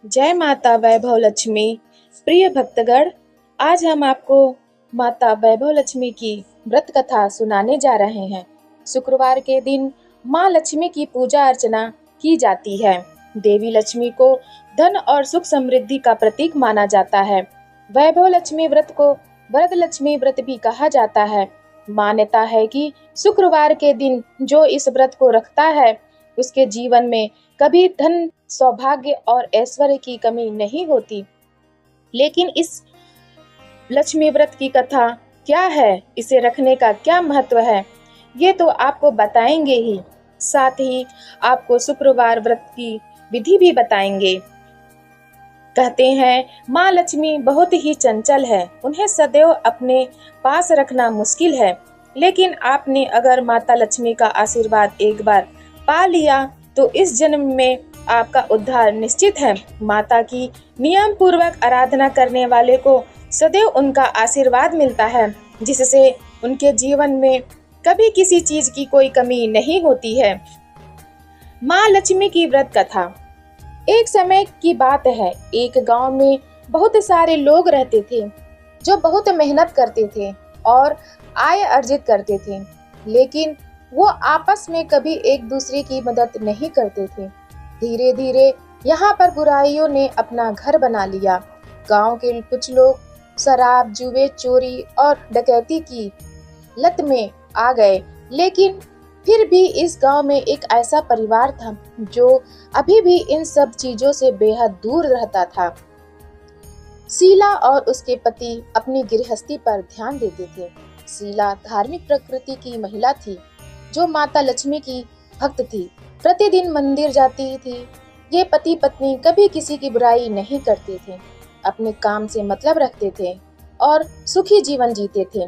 जय माता वैभव लक्ष्मी। प्रिय भक्तगण, आज हम आपको माता वैभव लक्ष्मी की व्रत कथा सुनाने जा रहे हैं। शुक्रवार के दिन माँ लक्ष्मी की पूजा अर्चना की जाती है। देवी लक्ष्मी को धन और सुख समृद्धि का प्रतीक माना जाता है। वैभव लक्ष्मी व्रत को वरद लक्ष्मी व्रत भी कहा जाता है। मान्यता है कि शुक्रवार के दिन जो इस व्रत को रखता है उसके जीवन में कभी धन, सौभाग्य और ऐश्वर्य की कमी नहीं होती। लेकिन इस लक्ष्मी व्रत की कथा क्या है, इसे रखने का क्या महत्व है, ये तो आपको बताएंगे ही। साथ ही आपको शुक्रवार व्रत की विधि भी बताएंगे। कहते हैं माँ लक्ष्मी बहुत ही चंचल है, उन्हें सदैव अपने पास रखना मुश्किल है। लेकिन आपने अगर माता लक्ष्मी का आशीर्वाद एक बार पा लिया तो इस जन्म में आपका उद्धार निश्चित है। माता की नियम पूर्वक आराधना करने वाले को सदैव उनका आशीर्वाद मिलता है, जिससे उनके जीवन में कभी किसी चीज की कोई कमी नहीं होती है। माँ लक्ष्मी की व्रत कथा। एक समय की बात है, एक गांव में बहुत सारे लोग रहते थे जो बहुत मेहनत करते थे और आय अर्जित करते थे, लेकिन वो आपस में कभी एक दूसरे की मदद नहीं करते थे। धीरे धीरे यहाँ पर बुराइयों ने अपना घर बना लिया। गांव के कुछ लोग शराब, जुए, चोरी और डकैती की लत में आ गए। लेकिन फिर भी इस गांव में एक ऐसा परिवार था जो अभी भी इन सब चीजों से बेहद दूर रहता था। शीला और उसके पति अपनी गृहस्थी पर ध्यान देते थे। शीला धार्मिक प्रकृति की महिला थी जो माता लक्ष्मी की भक्त थी। प्रतिदिन मंदिर जाती थी। ये पति पत्नी कभी किसी की बुराई नहीं करते थे, अपने काम से मतलब रखते थे और सुखी जीवन जीते थे।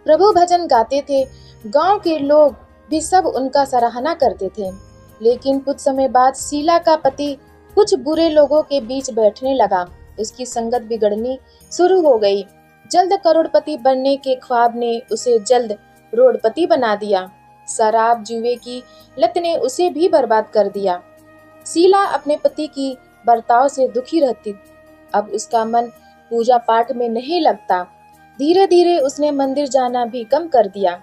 प्रभु भजन गाते थे। गांव के लोग भी सब उनका सराहना करते थे। लेकिन कुछ समय बाद शीला का पति कुछ बुरे लोगों के बीच बैठने लगा। उसकी संगत बिगड़नी शुरू हो गई। जल्द करोड़पति बनने के ख्वाब ने उसे जल्द रोडपति बना दिया। शराब, जुए की लत ने उसे भी बर्बाद कर दिया। शीला अपने पति की बर्ताव से दुखी रहती। अब उसका मन पूजा पाठ में नहीं लगता। धीरे धीरे उसने मंदिर जाना भी कम कर दिया।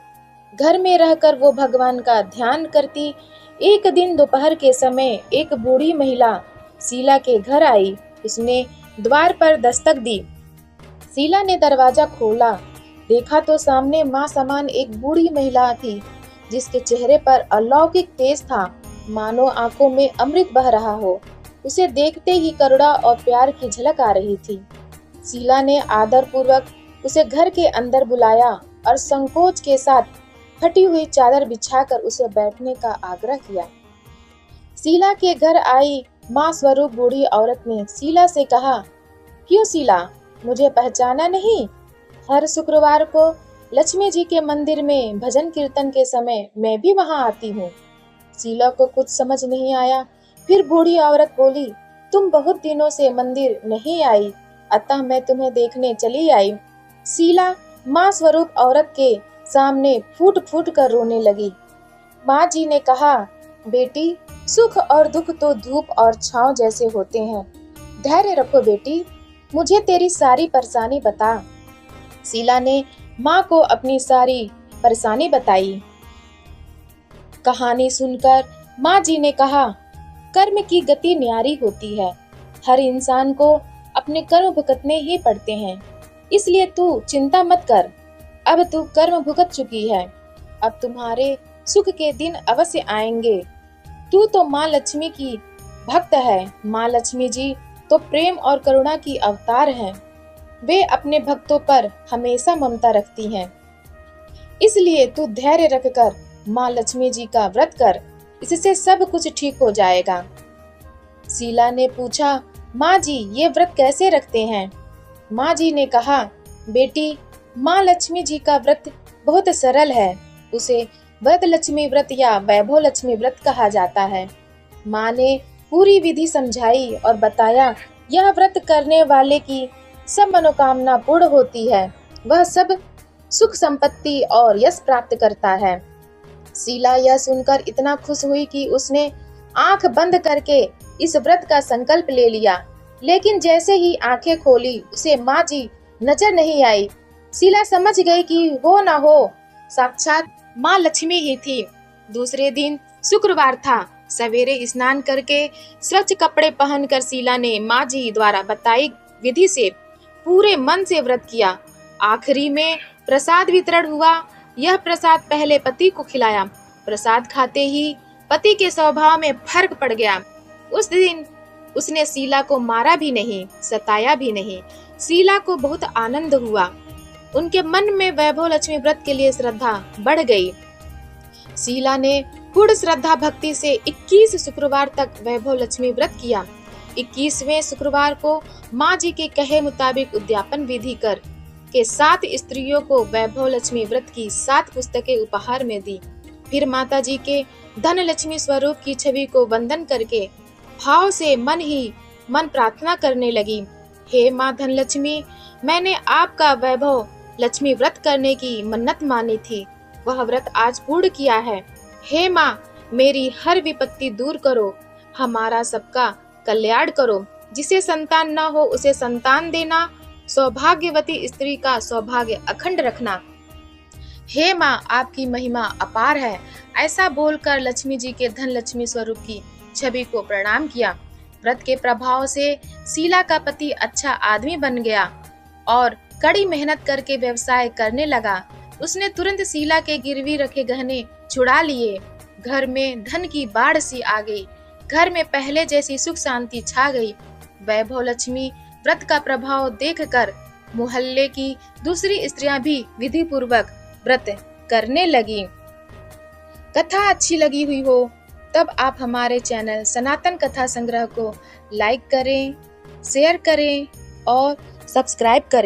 घर में रहकर वो भगवान का ध्यान करती। एक दिन दोपहर के समय एक बूढ़ी महिला शीला के घर आई। उसने द्वार पर दस्तक दी। शीला ने दरवाजा खोला। देखा तो सामने माँ समान एक बूढ़ी महिला थी, जिसके चेहरे पर अलौकिक तेज था, मानो आंखों में अमृत बह रहा हो। उसे देखते ही करुणा और प्यार की झलक आ रही थी। शीला ने आदर पूर्वक उसे घर के अंदर बुलाया और संकोच के साथ फटी हुई चादर बिछाकर उसे बैठने का आग्रह किया। शीला के घर आई माँ स्वरूप बूढ़ी औरत ने शीला से कहा, क्यों शीला, मुझे पहचाना नहीं? हर शुक्रवार को लक्ष्मी जी के मंदिर में भजन कीर्तन के समय मैं भी वहां आती हूँ। शीला को कुछ समझ नहीं आया। फिर बूढ़ी औरत बोली, तुम बहुत दिनों से मंदिर नहीं आई, अतः मैं तुम्हें देखने चली आई। शीला माँ स्वरूप औरत के सामने फूट फूट कर रोने लगी। माँ जी ने कहा, बेटी, सुख और दुख तो धूप और छांव जैसे होते हैं। धैर्य रखो बेटी, मुझे तेरी सारी परेशानी बता। शीला ने माँ को अपनी सारी परेशानी बताई। कहानी सुनकर माँ जी ने कहा, कर्म की गति न्यारी होती है। हर इंसान को अपने कर्म भुगतने ही पड़ते हैं, इसलिए तू चिंता मत कर। अब तू कर्म भुगत चुकी है, अब तुम्हारे सुख के दिन अवश्य आएंगे। तू तो माँ लक्ष्मी की भक्त है। माँ लक्ष्मी जी तो प्रेम और करुणा की अवतार हैं। वे अपने भक्तों पर हमेशा ममता रखती हैं। इसलिए तू धैर्य रखकर माँ लक्ष्मी जी का व्रत कर, इससे सब कुछ ठीक हो जाएगा। शीला ने पूछा, माँ जी, ये व्रत कैसे रखते हैं? माँ जी ने कहा, बेटी, माँ लक्ष्मी जी का व्रत बहुत सरल है। उसे वरद लक्ष्मी व्रत या वैभव लक्ष्मी व्रत कहा जाता है। माँ ने पूरी विधि समझाई और बताया, यह व्रत करने वाले की सब मनोकामना पूर्ण होती है। वह सब सुख संपत्ति और यश प्राप्त करता है। शीला यह सुनकर इतना खुश हुई कि उसने आंख बंद करके इस व्रत का संकल्प ले लिया। लेकिन जैसे ही आंखें खोली उसे माँ जी नजर नहीं आई। शीला समझ गई कि हो ना हो साक्षात माँ लक्ष्मी ही थी। दूसरे दिन शुक्रवार था। सवेरे स्नान करके स्वच्छ कपड़े पहनकर शीला ने माँ जी द्वारा बताई विधि से पूरे मन से व्रत किया। आखिरी में प्रसाद वितरण हुआ। यह प्रसाद पहले पति को खिलाया। प्रसाद खाते ही पति के स्वभाव में फर्क पड़ गया। उस दिन उसने शीला को मारा भी नहीं, सताया भी नहीं। शीला को बहुत आनंद हुआ। उनके मन में वैभव लक्ष्मी व्रत के लिए श्रद्धा बढ़ गई। शीला ने पूर्ण श्रद्धा भक्ति से 21 शुक्रवार तक वैभव लक्ष्मी व्रत किया। 21वें शुक्रवार को माँ जी के कहे मुताबिक उद्यापन विधि कर के 7 स्त्रियों को वैभव लक्ष्मी व्रत की 7 पुस्तकें उपहार में दी। फिर माता जी के धन लक्ष्मी स्वरूप की छवि को वंदन करके भाव से मन ही मन प्रार्थना करने लगी। हे माँ धन लक्ष्मी, मैंने आपका वैभव लक्ष्मी व्रत करने की मन्नत मानी थी, वह व्रत आज पूर्ण किया है। हे माँ, मेरी हर विपत्ति दूर करो, हमारा सबका कल्याण करो। जिसे संतान न हो उसे संतान देना, सौभाग्यवती स्त्री का सौभाग्य अखंड रखना। हे माँ, आपकी महिमा अपार है। ऐसा बोलकर लक्ष्मी जी के धन लक्ष्मी स्वरूप की छवि को प्रणाम किया। व्रत के प्रभाव से शीला का पति अच्छा आदमी बन गया और कड़ी मेहनत करके व्यवसाय करने लगा। उसने तुरंत शीला के गिरवी रखे गहने छुड़ा लिए। घर में धन की बाढ़ सी आ गई। घर में पहले जैसी सुख शांति छा गई। वैभव लक्ष्मी व्रत का प्रभाव देखकर मोहल्ले की दूसरी स्त्रियां भी विधि पूर्वक व्रत करने लगी। कथा अच्छी लगी हुई हो तब आप हमारे चैनल सनातन कथा संग्रह को लाइक करें, शेयर करें और सब्सक्राइब करें।